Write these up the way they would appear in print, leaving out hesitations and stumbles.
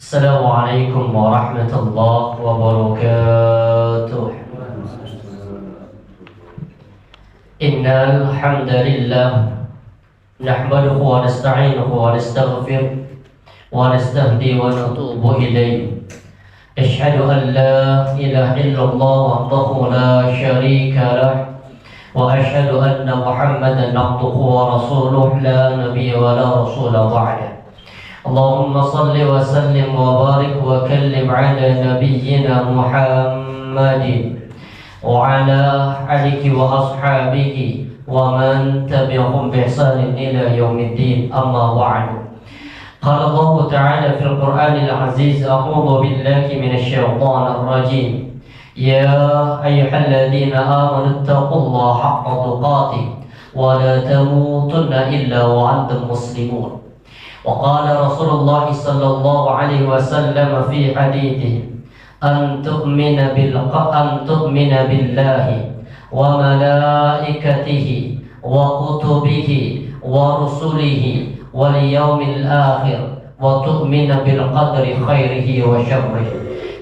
السلام عليكم ورحمة الله وبركاته. إن الحمد لله نحمده ونستعينه ونستغفره ونستهدي ونتوب إليه. أشهد أن لا إله إلا الله وحده لا شريك له، وأشهد أن محمدا عبده ورسوله لا نبي ولا رسول بعده. اللهم صل وسلم وبارك وكلم على نبينا محمد وعلى آله وأصحابه ومن تبعهم بإحسان إلى يوم الدين. أما بعد، قال الله تعالى في القرآن العزيز: أعوذ بالله من الشيطان الرجيم. يا أيها الذين آمنوا اتقوا الله حق تقاته ولا تموتن إلا وأنتم مسلمون. وقال رسول الله صلى الله عليه وسلم في حديثه: أن تؤمن بالله وملائكته وكتبه ورسله واليوم الآخر وتؤمن بالقدر خيره وشره.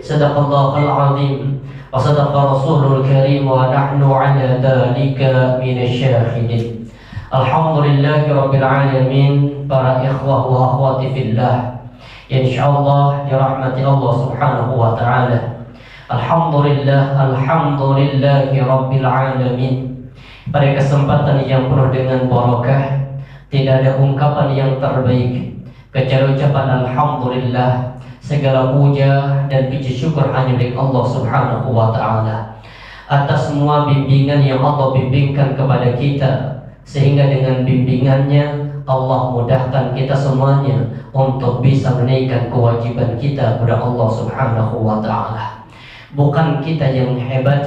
صدق الله العظيم وصدق رسوله الكريم ونحن على ذلك من الشاهدين. Alhamdulillahi Rabbil Alamin. Para ikhwah wa akhwati fillah, insyaallah dirahmati Allah subhanahu wa ta'ala. Alhamdulillahi Rabbil Alamin. Pada kesempatan yang penuh dengan barakah, tidak ada ungkapan yang terbaik kecuali ucapan Alhamdulillah. Segala puja dan puji syukur hanya milik Allah subhanahu wa ta'ala atas semua bimbingan yang Allah bimbingkan kepada kita, sehingga dengan bimbingannya Allah mudahkan kita semuanya untuk bisa menaikkan kewajiban kita kepada Allah subhanahu wa ta'ala. Bukan kita yang hebat,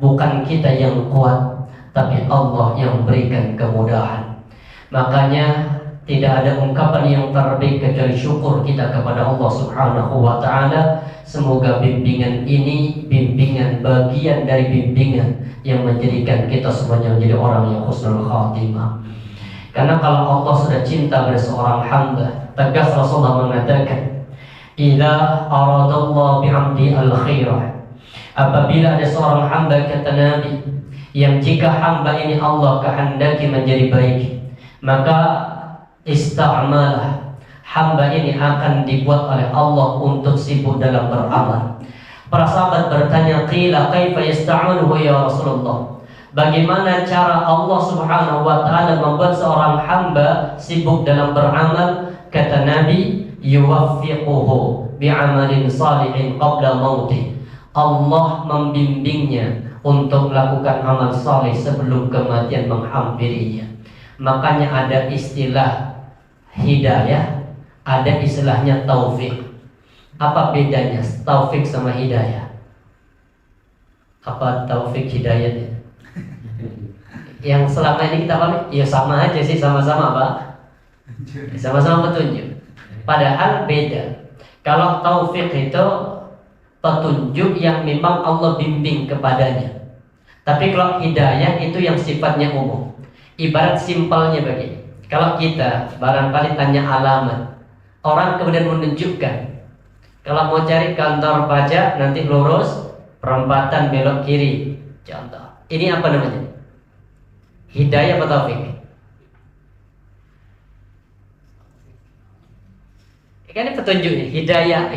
bukan kita yang kuat, tapi Allah yang berikan kemudahan. Makanya tidak ada ungkapan yang terbaik kecuali syukur kita kepada Allah subhanahu wa ta'ala. Semoga bimbingan ini bimbingan bagian dari bimbingan yang menjadikan kita semuanya menjadi orang yang husnul khatimah. Karena kalau Allah sudah cinta pada seorang hamba, tegas Rasulullah mengatakan, "Idza aradallahu bi'amdi al-khairah." Apabila ada seorang hamba, kata Nabi, yang jika hamba ini Allah kehendaki menjadi baik, maka ista'malah, hamba ini akan dibuat oleh Allah untuk sibuk dalam beramal. Para sahabat bertanya, qila kaifa yasta'maluhu ya Rasulullah? Bagaimana cara Allah subhanahu wa ta'ala membuat seorang hamba sibuk dalam beramal? Kata Nabi, yuwaffiquhu bi'amalin salihin qabla mautih. Allah membimbingnya untuk melakukan amal saleh sebelum kematian menghampirinya. Makanya ada istilah hidayah, ada istilahnya taufik. Apa bedanya taufik sama hidayah? Apa taufik hidayahnya? Yang selama ini kita pahami, ya sama aja sih, sama-sama apa? Sama-sama petunjuk. Padahal beda. Kalau taufik itu petunjuk yang memang Allah bimbing kepadanya. Tapi kalau hidayah itu yang sifatnya umum. Ibarat simpelnya begini. Kalau kita barangkali tanya alamat, orang kemudian menunjukkan. Kalau mau cari kantor pajak, nanti lurus, perempatan belok kiri. Contoh. Ini apa namanya? Hidayah atau taufik? Ini petunjuknya.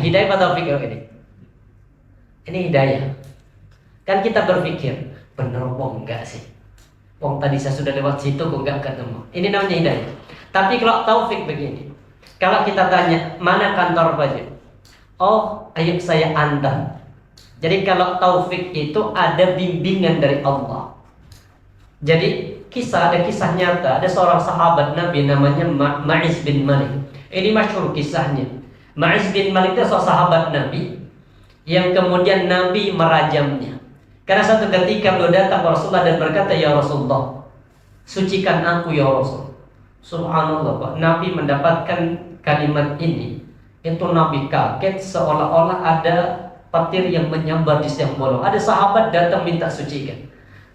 Hidayah atau taufik ini? Ini hidayah. Kan kita berpikir, bener wong enggak sih? Wong tadi saya sudah lewat situ kok enggak ketemu. Ini namanya hidayah. Tapi kalau taufik begini. Kalau kita tanya, mana kantor pajak? Oh, ayo saya antar. Jadi kalau taufik itu ada bimbingan dari Allah. Jadi ada kisah nyata. Ada seorang sahabat Nabi namanya Ma'iz bin Malik. Ini masyhur kisahnya. Ma'iz bin Malik itu seorang sahabat Nabi yang kemudian Nabi merajamnya. Karena satu ketika beliau datang ke Rasulullah dan berkata, "Ya Rasulullah, sucikan aku ya Rasul." Subhanallah, Pak. Nabi mendapatkan kalimat ini, itu Nabi kaget seolah-olah ada petir yang menyambar di siang bolong. Ada sahabat datang minta sucikan.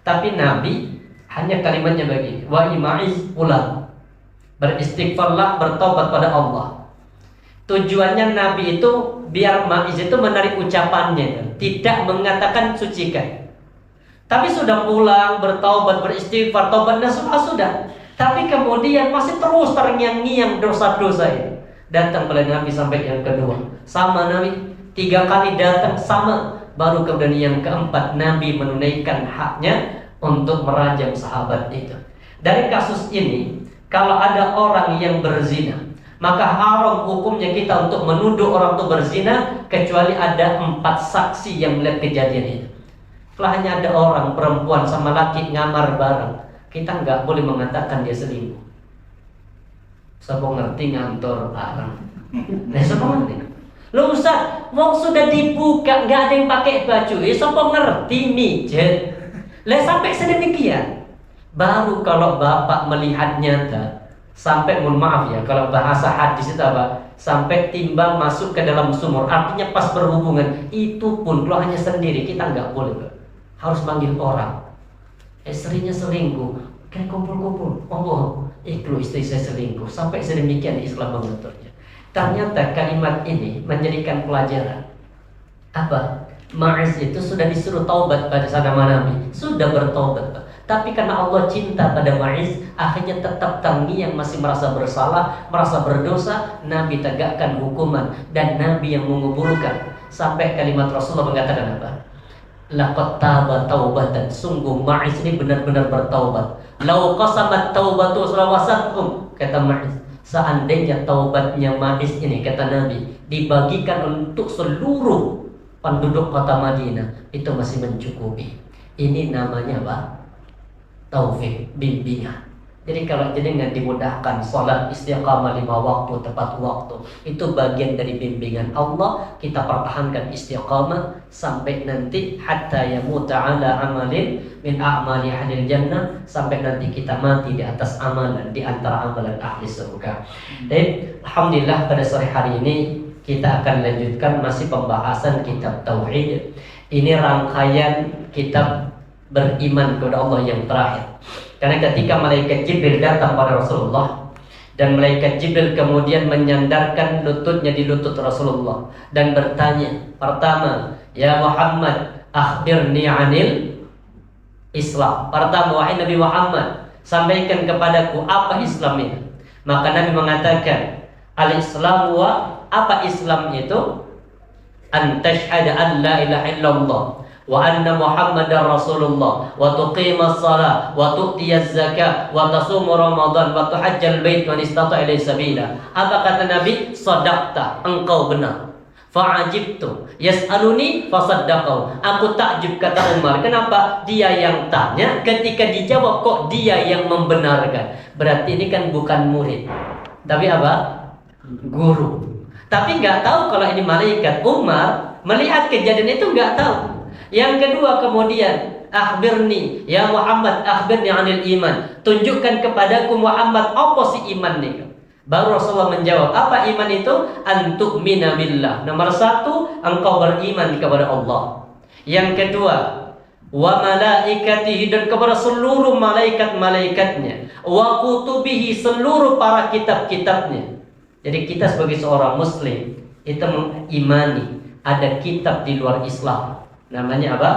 Tapi Nabi hanya kalimatnya begini, "Wa ima'iz ulang." Beristighfarlah, bertobat pada Allah. Tujuannya Nabi itu biar Ma'iz itu menarik ucapannya, tidak mengatakan sucikan. Tapi sudah pulang, bertaubat, beristighfar, taubatnya sudah. Tapi kemudian masih terus terngiang-ngiang dosa-dosa ini. Datang pada Nabi sampai yang kedua, sama Nabi. 3 kali datang sama. Baru kemudian yang keempat, Nabi menunaikan haknya untuk merajam sahabat itu. Dari kasus ini, kalau ada orang yang berzina, maka haram hukumnya kita untuk menuduh orang itu berzina kecuali ada 4 saksi yang melihat kejadian itu. Kalau hanya ada orang perempuan sama laki ngamar bareng, kita nggak boleh mengatakan dia selingkuh. Siapa ngerti ngantor bareng? Nah, siapa ngerti? Lo Ustaz, mau sudah dibuka nggak ada yang pakai baju, siapa ngerti mijet? Lah sampai sedemikian. Baru kalau bapak melihat nyata, sampai mohon maaf ya, kalau bahasa hadis itu apa? Sampai timbang masuk ke dalam sumur, artinya pas berhubungan. Itu pun kalau hanya sendiri kita nggak boleh, harus manggil orang. Istrinya selingkuh, kan kumpul-kumpul. Allah, kalau istri saya selingkuh, sampai sedemikian Islam mengaturnya. Ternyata kalimat ini menjadikan pelajaran. Apa? Ma'iz itu sudah disuruh taubat pada nama Nabi, sudah bertaubat. Tapi karena Allah cinta pada Ma'iz, akhirnya tetap terngiang, masih merasa bersalah, merasa berdosa. Nabi tegakkan hukuman dan Nabi yang menguburkan. Sampai kalimat Rasulullah mengatakan apa? Laqad taba taubatan, sungguh Ma'iz ini benar-benar bertaubat. Lau qasamat taubatu salawasatum, kata Ma'iz, seandainya taubatnya Ma'iz ini, kata Nabi, dibagikan untuk seluruh penduduk kota Madinah, itu masih mencukupi. Ini namanya apa? Taufik, bimbingan. Jadi kalau jenengan dimudahkan salat istiqamah 5 waktu tepat waktu, itu bagian dari bimbingan Allah. Kita pertahankan istiqamah sampai nanti hatta yamuta ala amalin min a'mali ahlil jannah, sampai nanti kita mati di atas amalan di antara amalan ahli surga. Dan alhamdulillah pada sore hari ini kita akan lanjutkan masih pembahasan kitab tauhid. Ini rangkaian kitab beriman kepada Allah yang terakhir. Karena ketika malaikat Jibril datang pada Rasulullah, dan malaikat Jibril kemudian menyandarkan lututnya di lutut Rasulullah dan bertanya, pertama, ya Muhammad, akhbirni anil Islam. Pertama, wahai Nabi Muhammad, sampaikan kepadaku apa Islam itu. Maka Nabi mengatakan, al-Islam wa, apa Islam itu? An tashhada an la ilaha illallah wa anna Muhammadar Rasulullah wa tuqimas salat wa tu'tiyaz zakat wa tasum Ramadan wa tuhajjal bait man istata'a ilaihi sabila. Apa kata Nabi? Sadaqta, engkau benar. Fa'ajibtu yas'aluni fasaddaqau. Aku takjub, kata Umar. Kenapa? Dia yang tanya, ketika dijawab kok dia yang membenarkan. Berarti ini kan bukan murid, tapi apa? Guru. Tapi nggak tahu kalau ini malaikat. Umar melihat kejadian itu nggak tahu. Yang kedua kemudian, akhbirni ya Muhammad, akhbirni anil iman. Tunjukkan kepadaku Muhammad apa si iman nih. Baru Rasulullah menjawab, apa iman itu? Antu'mina billah. Nomor 1, engkau beriman kepada Allah. Yang kedua, wa malaikatihi, dan kepada seluruh malaikat-malaikatnya, wa kutubihi, seluruh para kitab-kitabnya. Jadi kita sebagai seorang muslim itu mengimani ada kitab di luar Islam. Namanya apa?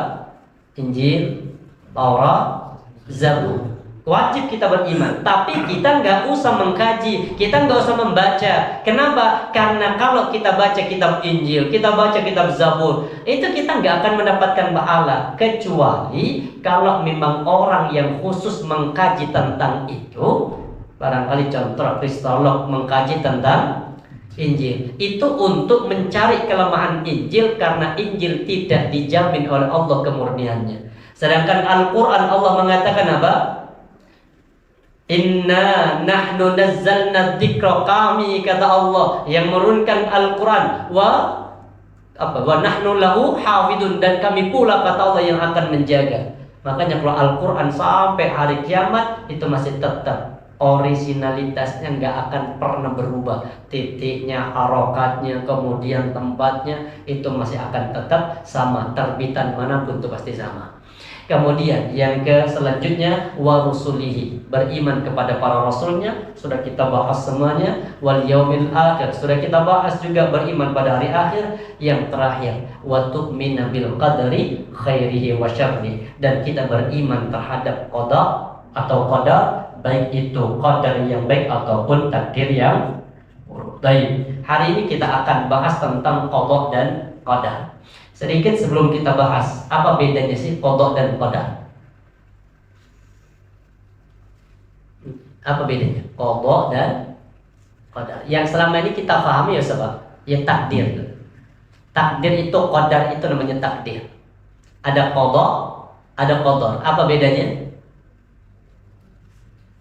Injil, Taurat, Zabur. Wajib kita beriman. Tapi kita nggak usah mengkaji, kita nggak usah membaca. Kenapa? Karena kalau kita baca kitab Injil, kita baca kitab Zabur, itu kita nggak akan mendapatkan pahala. Kecuali kalau memang orang yang khusus mengkaji tentang itu. Barangkali contoh kristolog mengkaji tentang Injil, itu untuk mencari kelemahan Injil, karena Injil tidak dijamin oleh Allah kemurniannya. Sedangkan Al-Quran Allah mengatakan apa? Inna nahnu nazzalna dzikra, kami, kata Allah yang menurunkan Al-Quran, wa nahnu lahu hafidun, dan kami pula, kata Allah, yang akan menjaga. Makanya kalau Al-Quran sampai hari kiamat itu masih tetap originalitasnya, nggak akan pernah berubah. Titiknya, harokatnya, kemudian tempatnya, itu masih akan tetap sama. Terbitan manapun itu pasti sama. Kemudian yang ke selanjutnya wa rusulihi, beriman kepada para rasulnya, sudah kita bahas semuanya. Wal yaumil akhir, sudah kita bahas juga beriman pada hari akhir. Yang terakhir wa tu'minu bil qadari khairihi wa syarrihi, dan kita beriman terhadap qada atau qadar, baik itu qadar yang baik ataupun takdir yang buruk. Baik, hari ini kita akan bahas tentang qada dan qadar. Sedikit sebelum kita bahas, apa bedanya sih qada dan qadar? Apa bedanya qada dan qadar? Yang selama ini kita pahami ya sebab ya takdir. Takdir itu, qadar itu namanya takdir. Ada qada, ada qadar. Apa bedanya?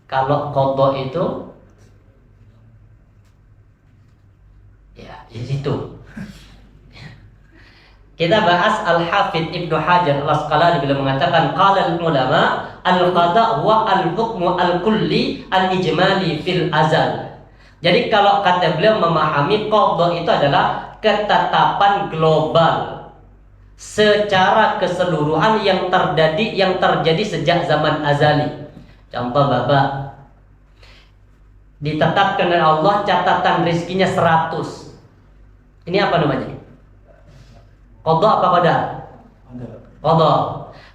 Kalau qada itu ya di situ. Kita bahas Al-Hafidh Ibnu Hajar Al-Asqalani bila mengatakan qala al-ulama al-qada wa al-hukmu al-kulli al-ijmali fil azal. Jadi kalau kata beliau memahami qada itu adalah ketetapan global secara keseluruhan yang terjadi sejak zaman azali. Contoh Bapak, ditetapkan oleh Allah catatan rizkinya 100. Ini apa namanya? Qada apa qadar? Qada.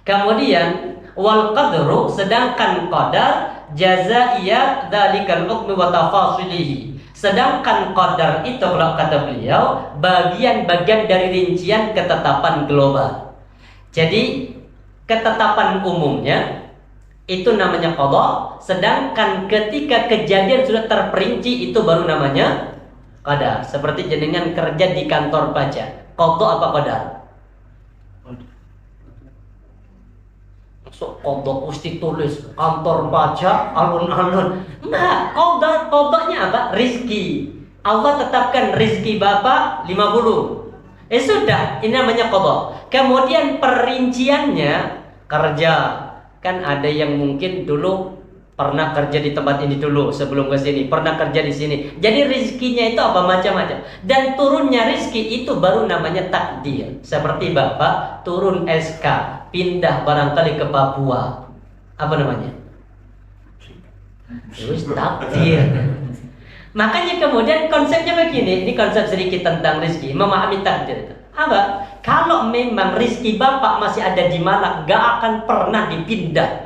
Kemudian wal qadru, sedangkan qadar jazaiyat dzalikal hukmi wa tafasilihi. Sedangkan qadar itu kalau kata beliau bagian-bagian dari rincian ketetapan global. Jadi ketetapan umumnya itu namanya qada, sedangkan ketika kejadian sudah terperinci itu baru namanya qadar. Seperti jenengan kerja di kantor pajak. Qada apa qadar? So, qada mesti tulis kantor pajak alun-alun. Nah, qadanya apa? Rizki. Allah tetapkan rizki Bapak 50. Sudah, ini namanya qada. Kemudian perinciannya kerja. Kan ada yang mungkin dulu pernah kerja di tempat ini dulu sebelum ke sini, pernah kerja di sini. Jadi rizkinya itu apa macam-macam. Dan turunnya rizki itu baru namanya takdir. Seperti Bapak turun SK, pindah barangkali ke Papua. Apa namanya? Terus takdir. Makanya kemudian konsepnya begini, ini konsep sedikit tentang rizki, memahami takdir. Apa? Kalau memang rizki Bapak masih ada di Malang, gak akan pernah dipindah.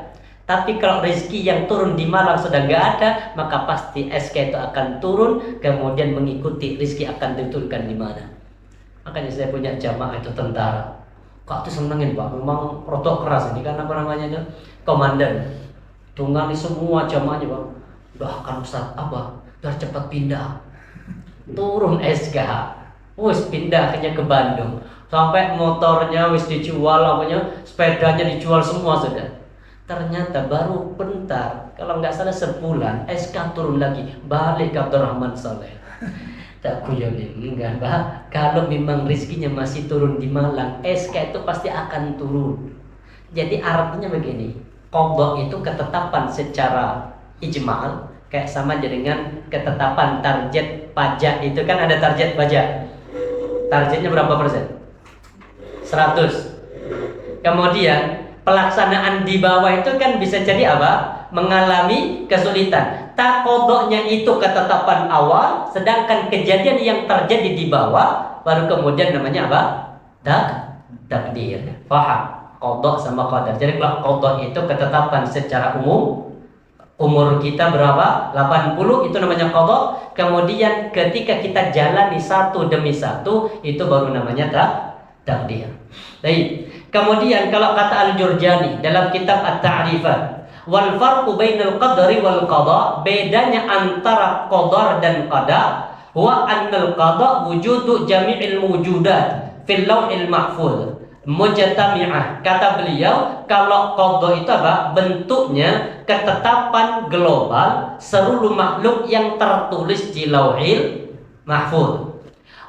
Tapi kalau rezeki yang turun di Malang sudah nggak ada, maka pasti SK itu akan turun, kemudian mengikuti rezeki akan diturunkan di mana. Makanya saya punya jamaah itu tentara. Kok tuh senengin Pak, memang rotok keras ini kan apa namanya itu? Komandan. Tunggangi semua jamaahnya Pak. Bahkan Ustaz apa? Biar cepat pindah. Turun SK. Wis pindah hanya ke Bandung. Sampai motornya wis dijual, sepedanya dijual semua sudah. Ternyata baru bentar, kalau nggak salah sebulan, SK turun lagi, balik ke Abdurrahman Saleh. Tak kuyolin, enggak Pak. Kalau memang rizkinya masih turun di Malang, SK itu pasti akan turun. Jadi artinya begini, qada itu ketetapan secara ijmal, kayak sama aja dengan ketetapan target pajak. Itu kan ada target pajak. Targetnya berapa persen? 100. Kemudian pelaksanaan di bawah itu kan bisa jadi apa? Mengalami kesulitan. Qadanya itu ketetapan awal, sedangkan kejadian yang terjadi di bawah baru kemudian namanya apa? Takdir. Paham? Qada sama qadar. Jadi kalau qada itu ketetapan secara umum, umur kita berapa? 80, itu namanya qada. Kemudian ketika kita jalani satu demi satu, itu baru namanya takdir. Baik. Kemudian kalau kata Al-Jurjani dalam kitab At-Ta'rifat, wal farqu bainal qadari wal qada, bedanya antara qadar dan qada, wa annal qada wujudu jami'il mawjudat fil lawhil mahfuz mujtami'ah. Kata beliau, kalau qada itu apa? Bentuknya ketetapan global seluruh makhluk yang tertulis di lauhil mahfuz.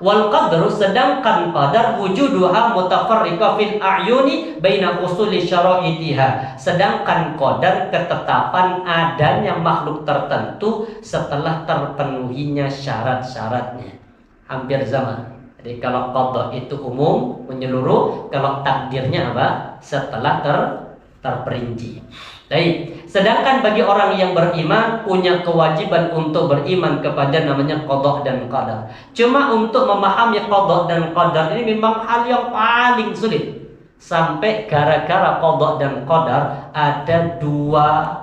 Wal qadru, sedangkan qadar wujuduha mutafarriqa fil a'yuni baina usuli syara'itiha. Sedangkan qadar ketetapan adanya makhluk tertentu setelah terpenuhinya syarat-syaratnya. Hampir zaman. Jadi kalau qada itu umum menyeluruh, kalau takdirnya apa? Setelah terperinci. Baik. Sedangkan bagi orang yang beriman punya kewajiban untuk beriman kepada namanya qada dan qadar. Cuma untuk memahami qada dan qadar ini memang hal yang paling sulit. Sampai gara-gara qada dan qadar ada dua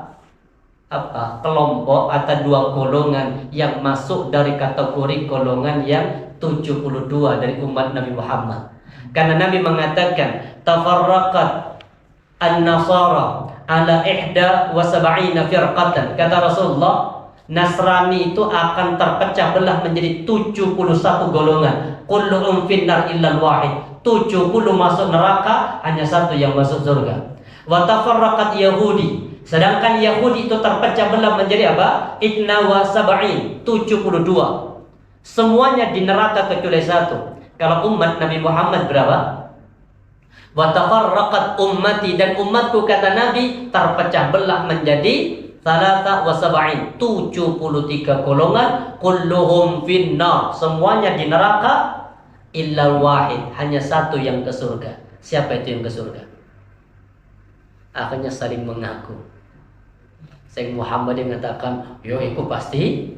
kelompok atau dua golongan yang masuk dari kategori golongan yang 72 dari umat Nabi Muhammad. Karena Nabi mengatakan tafarraqat an-nasara ala ihda wa sab'ina firqatan. Kata Rasulullah, Nasrani itu akan terpecah belah menjadi 71 golongan. Kulluhum finnar illa wahid. 70 masuk neraka, hanya satu yang masuk surga. Wa tafarraqat Yahudi. Sedangkan Yahudi itu terpecah belah menjadi apa? Itna wa sab'in, 72. Semuanya di neraka kecuali satu. Kalau umat Nabi Muhammad berapa? Wa tafarraqat ummati, dan umatku kata Nabi terpecah belah menjadi salasa wa sab'in, 73 golongan. Kulluhum finnar, semuanya di neraka, illa wahid, hanya satu yang ke surga. Siapa itu yang ke surga? Akhirnya saling mengaku. Syekh Muhammad yang mengatakan, yo itu pasti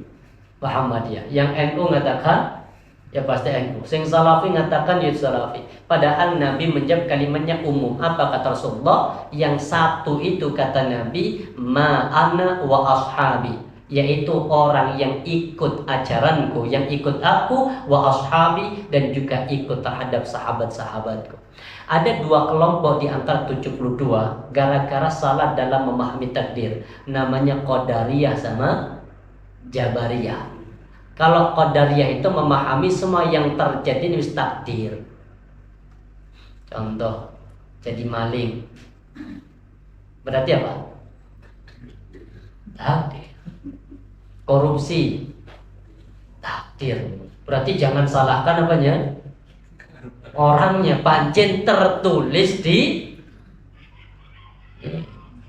Muhammadiyah. Yang NU mengatakan, ya pasti NU. Syekh Salafi mengatakan ya Salafi. Padahal Nabi menjawab kalimatnya umum. Apa kata Rasulullah? Yang satu itu kata Nabi, ma'ana wa ashabi, yaitu orang yang ikut ajaranku, yang ikut aku, wa ashabi, dan juga ikut terhadap sahabat-sahabatku. Ada dua kelompok di antara 72 gara-gara salah dalam memahami takdir. Namanya Qadariyah sama Jabariyah. Kalau Qadariyah itu memahami semua yang terjadi ini takdir. Contoh, jadi maling. Berarti apa? Takdir. Korupsi, takdir. Berarti jangan salahkan apanya? Orangnya, pancen tertulis di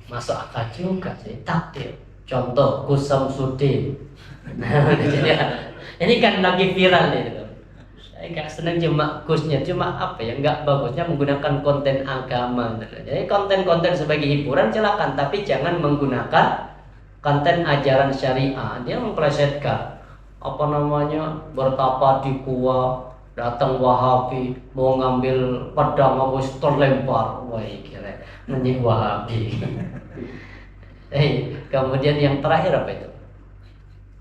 masuk akal juga sih, takdir. Contoh, Gus Samsudin. Ini kan lagi viral itu. Saya nggak senang cuma Gusnya, cuma apa ya, nggak bagusnya menggunakan konten agama. Jadi konten-konten sebagai hiburan silakan, tapi jangan menggunakan konten ajaran syariah. Dia memplesetkan apa namanya, bertapa di gua, datang Wahabi mau ngambil pedang habis terlempar, wah kira menjadi Wahabi. Kemudian yang terakhir apa itu?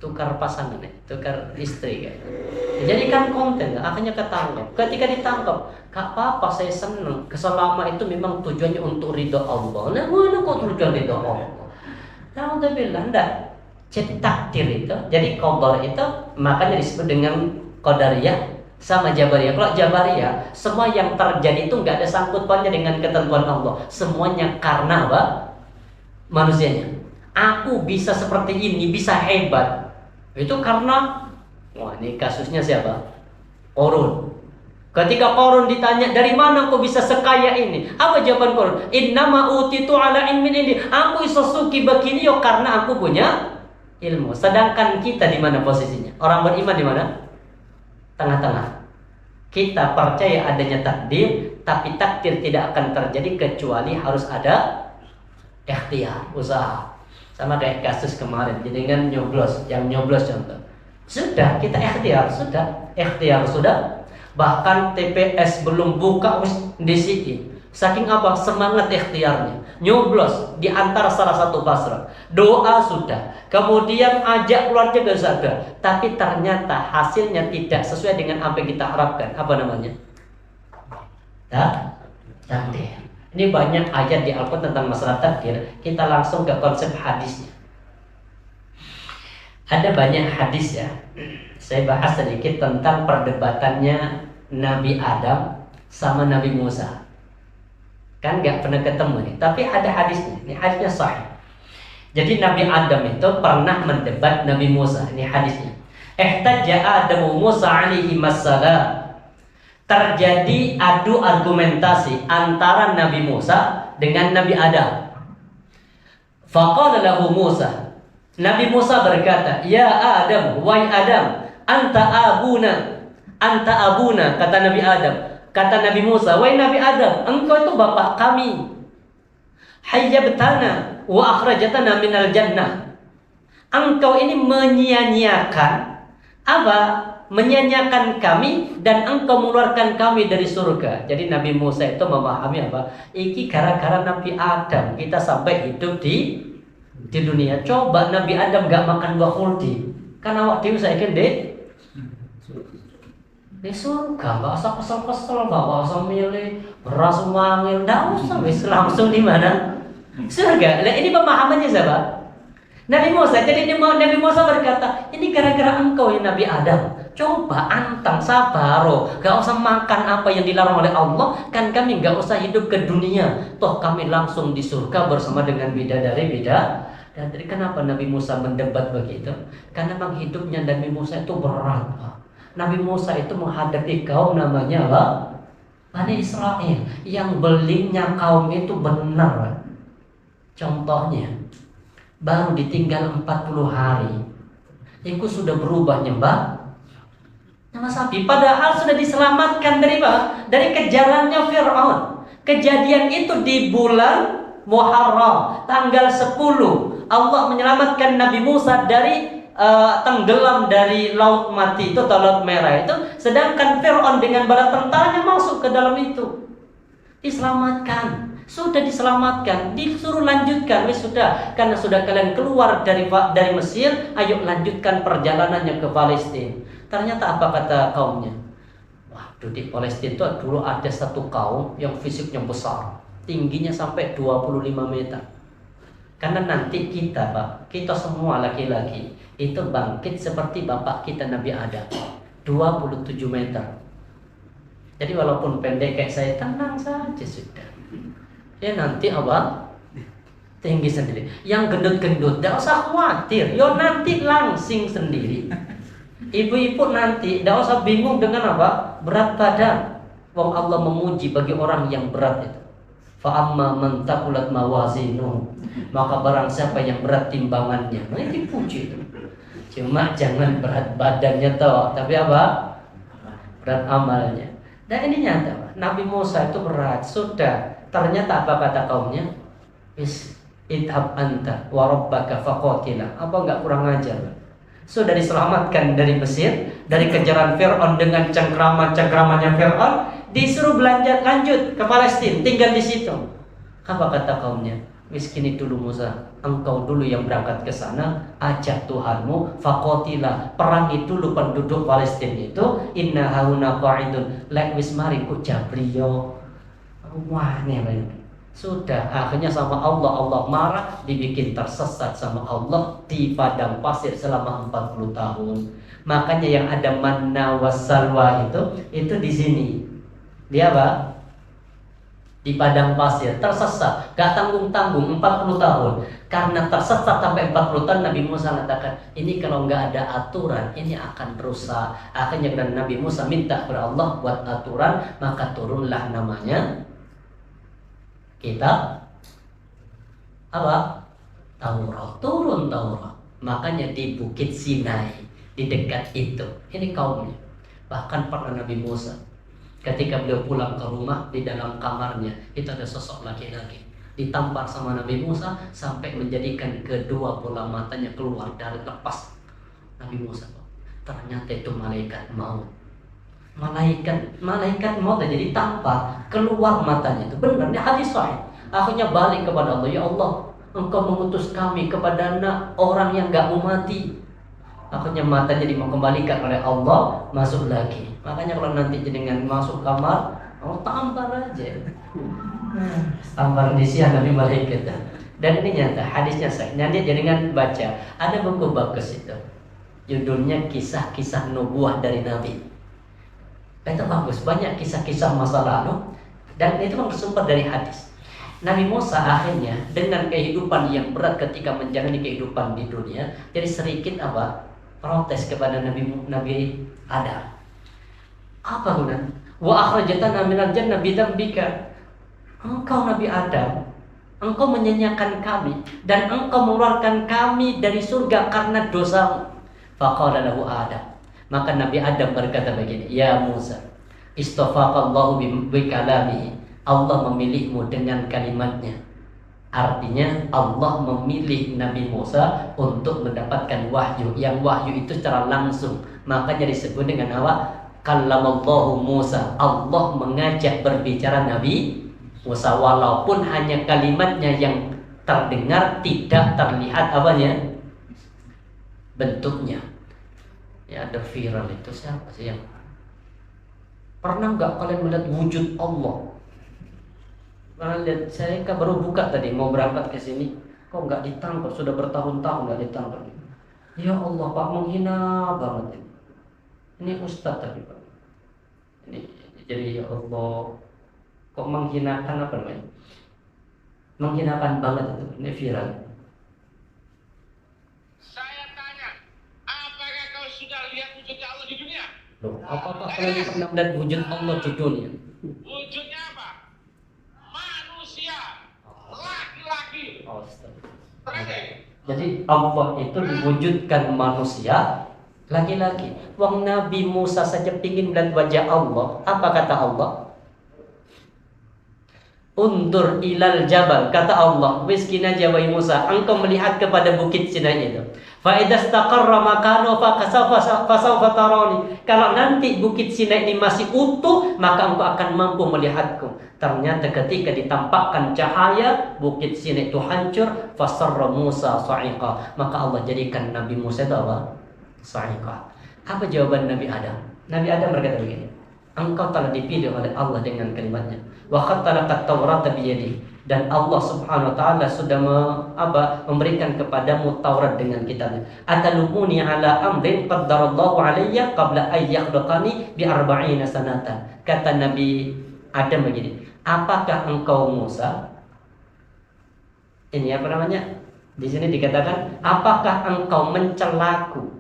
Tukar pasangan, tukar istri kan. Dijadikan konten, akhirnya ketangkap. Ketika ditangkap, gak apa-apa, saya senang. Selama itu memang tujuannya untuk ridho Allah. Nah, mana kok tujuan ridho Allah? Alhamdulillah, enggak. Jadi takdir itu, jadi qadar itu makanya disebut dengan Qadariyah sama Jabariyah. Kalau Jabariyah, semua yang terjadi itu nggak ada sangkut pautnya dengan ketentuan Allah. Semuanya karena apa? Manusianya. Aku bisa seperti ini, bisa hebat. Itu karena, wah ini kasusnya siapa? Qarun. Ketika Qarun ditanya, dari mana kau bisa sekaya ini? Apa jawaban Qarun? Innama utitu ala ilmin indi. Aku bisa suki begini yo karena aku punya ilmu. Sedangkan kita di mana posisinya? Orang beriman di mana? Tengah-tengah. Kita percaya adanya takdir, tapi takdir tidak akan terjadi kecuali harus ada ikhtiar, usaha. Sama kayak kasus kemarin, jadi kan nyoblos, yang nyoblos contoh. Sudah kita ikhtiar, sudah. Bahkan TPS belum buka DCI. Saking apa? Semangat ikhtiarnya. Nyoblos di antara salah satu pasrah. Doa sudah. Kemudian ajak keluarga ke surga. Tapi ternyata hasilnya tidak sesuai dengan apa yang kita harapkan. Apa namanya? Takdir. Ini banyak ayat di Al-Quran tentang masalah takdir. Kita langsung ke konsep hadisnya. Ada banyak hadis ya. Saya bahas sedikit tentang perdebatannya Nabi Adam sama Nabi Musa. Kan gak pernah ketemu nih, tapi ada hadisnya. Ini hadisnya sahih. Jadi Nabi Adam itu pernah mendebat Nabi Musa. Ini hadisnya. Ihtajja Adamu Musa alaihi wassalam. Terjadi adu argumentasi antara Nabi Musa dengan Nabi Adam. Faqala lahu Musa. Nabi Musa berkata, "Ya Adam, wahai Adam, anta abuna," kata Nabi Adam. Kata Nabi Musa, "Wahai Nabi Adam, engkau itu bapak kami. hayyabtana wa akhrajatana minal jannah. Engkau ini menyia-nyiakan apa? Menyia-nyiakan kami dan engkau mengeluarkan kami dari surga. Jadi Nabi Musa itu memahami apa? Iki gara-gara Nabi Adam kita sampai hidup di dunia. Coba Nabi Adam gak makan buah khuldi, karena waktu itu saya di surga, gak usah kesel-kesel, gak usah milih beras mangil, gak usah, wis langsung di mana? Surga. Nah, ini pemahamannya siapa? Nabi Musa. Jadi Nabi Musa berkata, ini gara-gara engkau ya Nabi Adam. Coba antang sabaro, gak usah makan apa yang dilarang oleh Allah, kan kami gak usah hidup ke dunia. Toh kami langsung di surga bersama dengan bidadari. Dan dari kenapa Nabi Musa mendebat begitu? Karena memang hidupnya Nabi Musa itu berat. Nabi Musa itu menghadapi kaum namanya apa? Bani Israel yang belingnya kaum itu benar. Contohnya, baru ditinggal 40 hari, itu sudah berubah nyembah sapi. Padahal sudah diselamatkan dari apa? Dari kejarannya Fir'aun. Kejadian itu di bulan Muharram, tanggal 10. Allah menyelamatkan Nabi Musa dari tenggelam dari laut mati itu atau laut merah itu, sedangkan Fir'aun dengan bala tentaranya masuk ke dalam itu. Diselamatkan, sudah diselamatkan, disuruh lanjutkan, wis sudah, karena sudah kalian keluar dari Mesir, ayo lanjutkan perjalanannya ke Palestina. Ternyata apa kata kaumnya? Waduh, di Palestina itu dulu ada satu kaum yang fisiknya besar, tingginya sampai 25 meter. Karena nanti kita, Pak, kita semua laki-laki itu bangkit seperti bapak kita Nabi Adam, 27 meter. Jadi walaupun pendek kayak saya, tenang saja sudah. Ya nanti apa? Tinggi sendiri. Yang gendut-gendut, tidak usah khawatir. Yo nanti langsing sendiri. Ibu-ibu nanti tidak usah bingung dengan apa? Berat badan. Wong Allah memuji bagi orang yang berat itu. Fa amma man taqulat mawazinu, maka barang siapa yang berat timbangannya. Nah ini dipuji itu. Cuma jangan berat badannya toh, tapi apa? Berat amalnya. Dan ini nyata, Nabi Musa itu berat. Sudah, ternyata apa kata kaumnya? Idhab anta wa rabbaka faqatila. Apa enggak kurang ajar? Sudah diselamatkan dari Mesir, dari kejaran Fir'aun dengan cengkraman-cengkramannya Fir'aun, disuruh lanjut ke Palestina, tinggal di situ. Apa kata kaumnya? Miskini dulu Musa, engkau dulu yang berangkat ke sana, ajak Tuhanmu, faqatila, perangi dulu penduduk Palestina itu, inna hauna qa'idun, lek wis mari ku jabriyo. Wah, ini sudah akhirnya sama Allah marah, dibikin tersesat sama Allah di padang pasir selama 40 tahun. Makanya yang ada manna wassalwa itu di sini. Dia apa? Di padang pasir, tersesat, gak tanggung-tanggung 40 tahun. Karena tersesat sampai 40 tahun, Nabi Musa mengatakan, ini kalau gak ada aturan, ini akan rusak. Akhirnya Nabi Musa minta kepada Allah buat aturan, maka turunlah namanya kitab apa? Taurat. Turun Taurat. Makanya di Bukit Sinai, di dekat itu. Ini kaumnya. Bahkan pernah Nabi Musa, ketika beliau pulang ke rumah, di dalam kamarnya itu ada sosok laki-laki ditampar sama Nabi Musa sampai menjadikan kedua bola matanya keluar dari lepas Nabi Musa. Ternyata itu malaikat maut. Malaikat maut jadi tampar keluar matanya itu. Benar, ini hadis sahih. Akhirnya balik kepada Allah, ya Allah, engkau mengutus kami kepada orang yang gak mau mati. Akhirnya matanya dikembalikan oleh Allah, masuk lagi. Makanya kalau nanti jenengan masuk kamar, tampar aja. Tampar di siang Nabi malaikat. Dan ini nyata, hadisnya sahih. Nanti jenengan baca, ada buku bagus itu. Judulnya Kisah-Kisah Nubuah dari Nabi. Itu bagus, banyak kisah-kisah masa lalu dan itu bersumber dari hadis. Nabi Musa akhirnya dengan kehidupan yang berat ketika menjalani kehidupan di dunia, jadi sedikit apa? Protes kepada Nabi Adam. Apa guna? Wa akhrajatana minal jannah bidzambika. Engkau Nabi Adam, engkau menyanyiakan kami dan engkau mengeluarkan kami dari surga karena dosamu. Faqala lahu Adam. Maka Nabi Adam berkata begini, ya Musa, istafaqallahu bi kalamihi. Allah memilihmu dengan kalimatnya. Artinya Allah memilih Nabi Musa untuk mendapatkan wahyu. Yang wahyu itu secara langsung. Makanya disebut dengan apa? Kallamallahu Musa. Allah mengajak berbicara Nabi Musa, walaupun hanya kalimatnya yang terdengar, tidak terlihat apanya? Bentuknya. Ya, ada viral itu siapa sih yang pernah nggak kalian melihat wujud Allah? Lihat, saya kan baru buka tadi mau berangkat ke sini, kok nggak ditangkap? Sudah bertahun-tahun nggak ditangkap. Ya Allah Pak, menghina banget ini. Ini Ustadz tadi Pak. Ini jadi ya Allah, kok menghinakan apa namanya? Menghinakan banget itu. Ini viral. Saya tanya, apakah kau sudah lihat wujudnya Allah di dunia? Loh, apakah kalian pernah melihat wujud Allah di dunia? Wujudnya apa? Manusia, laki-laki. Jadi Allah itu diwujudkan manusia laki-laki. Wong Nabi Musa saja pingin melihat wajah Allah. Apa kata Allah? Undur ilal jabal, kata Allah, wiskina jawai Musa, engkau melihat kepada bukit Sinai itu. Fa idza istaqarra makanu fa sawfa tarani. Kalau nanti bukit Sinai ini masih utuh, maka engkau akan mampu melihatku. Ternyata ketika ditampakkan cahaya, bukit Sinai itu hancur, fasarra Musa sa'iqa. Maka Allah jadikan Nabi Musa itu apa? Sa'iqa. Apa jawaban Nabi Adam? Nabi Adam berkata begini, engkau telah dipilih oleh Allah dengan kalimatnya. Wa khattalakat Taurat biyadi, dan Allah Subhanahu wa taala sudah memberikan kepadamu Taurat dengan kitabnya. Atalumuni ala amrin qaddarallahu alayya qabla ay yakhluqani bi 40 sanatan. Kata Nabi Adam begini, apakah engkau Musa? Ini apa namanya? Di sini dikatakan, apakah engkau mencelaku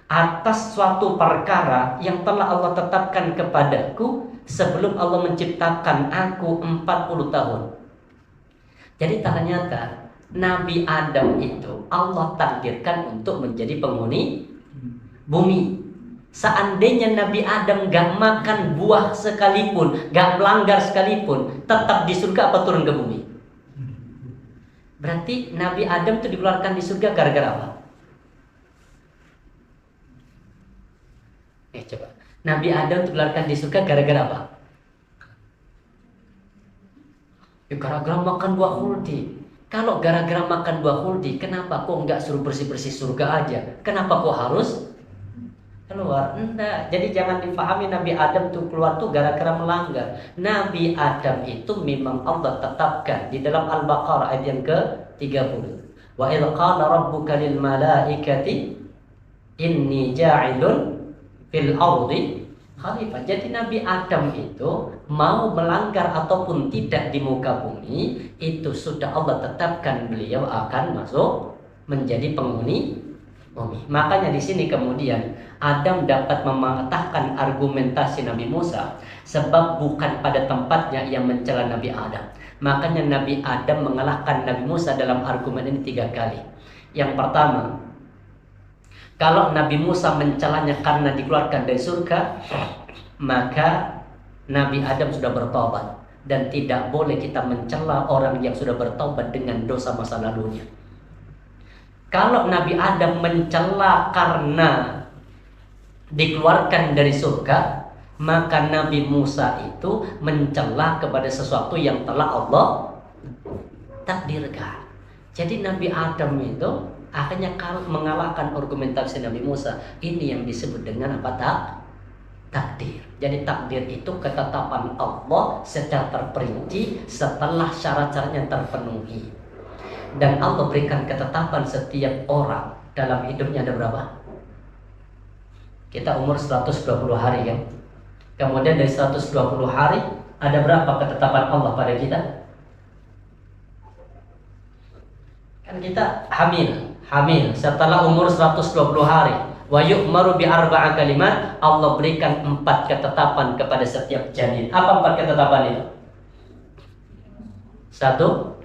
atas suatu perkara yang telah Allah tetapkan kepadaku sebelum Allah menciptakan aku 40 tahun. Jadi ternyata Nabi Adam itu Allah takdirkan untuk menjadi penghuni bumi. Seandainya Nabi Adam gak makan buah sekalipun, gak melanggar sekalipun, tetap di surga apa turun ke bumi? Berarti Nabi Adam itu dikeluarkan di surga gara-gara apa? Coba. Nabi Adam dikeluarkan di surga gara-gara apa? Ya, gara-gara makan buah khuldi. Kalau gara-gara makan buah khuldi, kenapa kok nggak suruh bersih-bersih surga aja? Kenapa kok harus keluar? Enggak. Jadi jangan dipahami Nabi Adam tuh keluar tuh gara-gara melanggar. Nabi Adam itu memang Allah tetapkan di dalam Al-Baqarah ayat yang ke-30. Wa idz qala rabbuka lil malaikati inni ja'ilun fil ardi khalifah. Jadi Nabi Adam itu mau melanggar ataupun tidak di muka bumi, itu sudah Allah tetapkan beliau akan masuk menjadi penghuni bumi. Makanya di sini kemudian Adam dapat mematahkan argumentasi Nabi Musa, sebab bukan pada tempatnya yang mencela Nabi Adam. Makanya Nabi Adam mengalahkan Nabi Musa dalam argumen ini 3 kali. Yang pertama, kalau Nabi Musa mencelanya karena dikeluarkan dari surga, maka Nabi Adam sudah bertobat. Dan tidak boleh kita mencela orang yang sudah bertobat dengan dosa masa lalunya. Kalau Nabi Adam mencela karena dikeluarkan dari surga, maka Nabi Musa itu mencela kepada sesuatu yang telah Allah takdirkan. Jadi Nabi Adam itu akhirnya mengalahkan argumentasi Nabi Musa. Ini yang disebut dengan apa? Takdir. Jadi takdir itu ketetapan Allah secara terperinci setelah syarat-syaratnya terpenuhi. Dan Allah berikan ketetapan setiap orang dalam hidupnya ada berapa? Kita umur 120 hari kan? Kemudian dari 120 hari ada berapa ketetapan Allah pada kita? Kan kita hamil setelah umur 120 hari. Wa yu'maru bi 4 kalimat, Allah berikan 4 ketetapan kepada setiap janin. Apa 4 ketetapan itu? 1,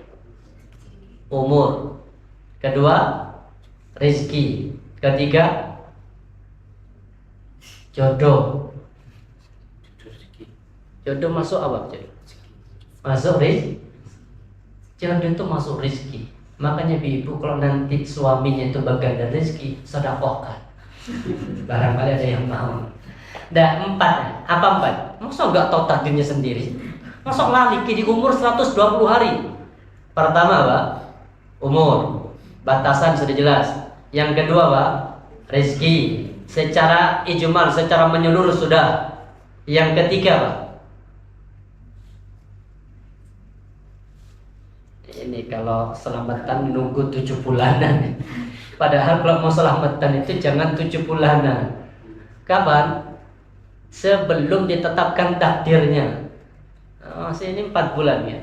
umur. 2, rezeki. 3, jodoh. Jodoh masuk apa? Masuk rezeki. Jodoh itu masuk rezeki. Makanya ibu kalau nanti suaminya itu bagian dari rezeki, sedekahkan. Barangkali ada yang mau. Dan 4, apa 4? Masa nggak tahu takdirnya sendiri? Masa lali di umur 120 hari? Pertama, Pak, umur. Batasan sudah jelas. Yang kedua, Pak, rezeki. Secara ijmal, secara menyeluruh sudah. Yang ketiga, Pak, ini kalau selamatan nunggu 7 bulanan. Padahal kalau mau selamatan itu jangan 7 bulanan. Kapan? Sebelum ditetapkan takdirnya. Masih ini 4 bulan ya.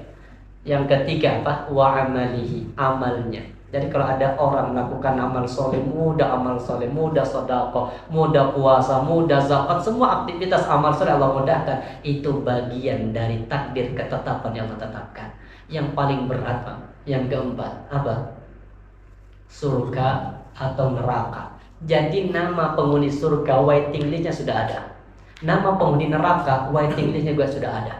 Yang ketiga apa? Wa amalihi, amalnya. Jadi kalau ada orang melakukan amal soleh, mudah amal soleh, mudah sedekah, mudah puasa, mudah zakat, semua aktivitas amal soleh Allah mudahkan. Itu bagian dari takdir ketetapan yang Allah tetapkan. Yang paling berat, Pak, yang keempat apa? Surga atau neraka. Jadi nama penghuni surga waiting listnya sudah ada. Nama penghuni neraka waiting listnya juga sudah ada.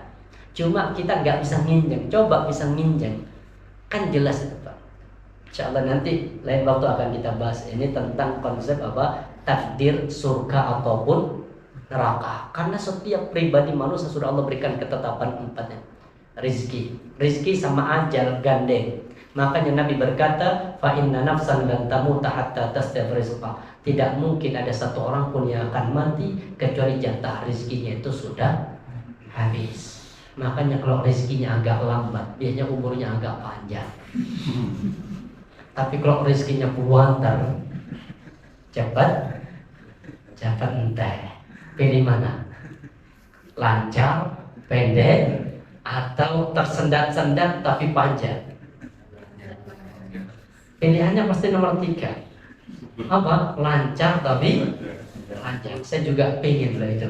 Cuma kita nggak bisa nginjeng. Coba bisa nginjeng, kan jelas itu, Pak. Insya Allah nanti lain waktu akan kita bahas ini tentang konsep apa takdir surga ataupun neraka. Karena setiap pribadi manusia sudah Allah berikan ketetapan 4-nya. Rizki sama ajal gandeng. Makanya Nabi berkata, fa inna nafsan lan tamuta hatta tasdaq rizqa. Tidak mungkin ada satu orang pun yang akan mati kecuali jatah rizkinya itu sudah habis. Makanya kalau rizkinya agak lambat, biasanya umurnya agak panjang. Tapi kalau rezekinya buantar, cepat entah. Pilih mana? Lancar, pendek, atau tersendat-sendat tapi panjang? Pilihannya pasti nomor 3. Apa? Lancar tapi panjang. Saya juga pengen lah itu.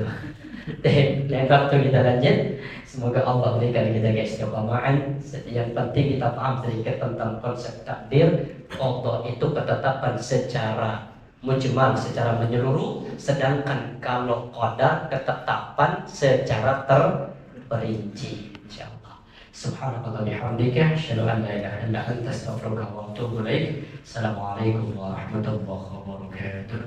Lain waktu kita lanjut. Semoga Allah berikan kita keistiqomahan. Yang penting kita paham sedikit tentang konsep takdir. Allah itu ketetapan secara mujmal, secara menyeluruh. Sedangkan kalau qadar ketetapan secara terperinci. Insyaallah. Subhanallahi bihamdika, asyhadu an la ilaha illa anta, astaghfiruka wa atubu ilaik. Assalamualaikum warahmatullahi wabarakatuh.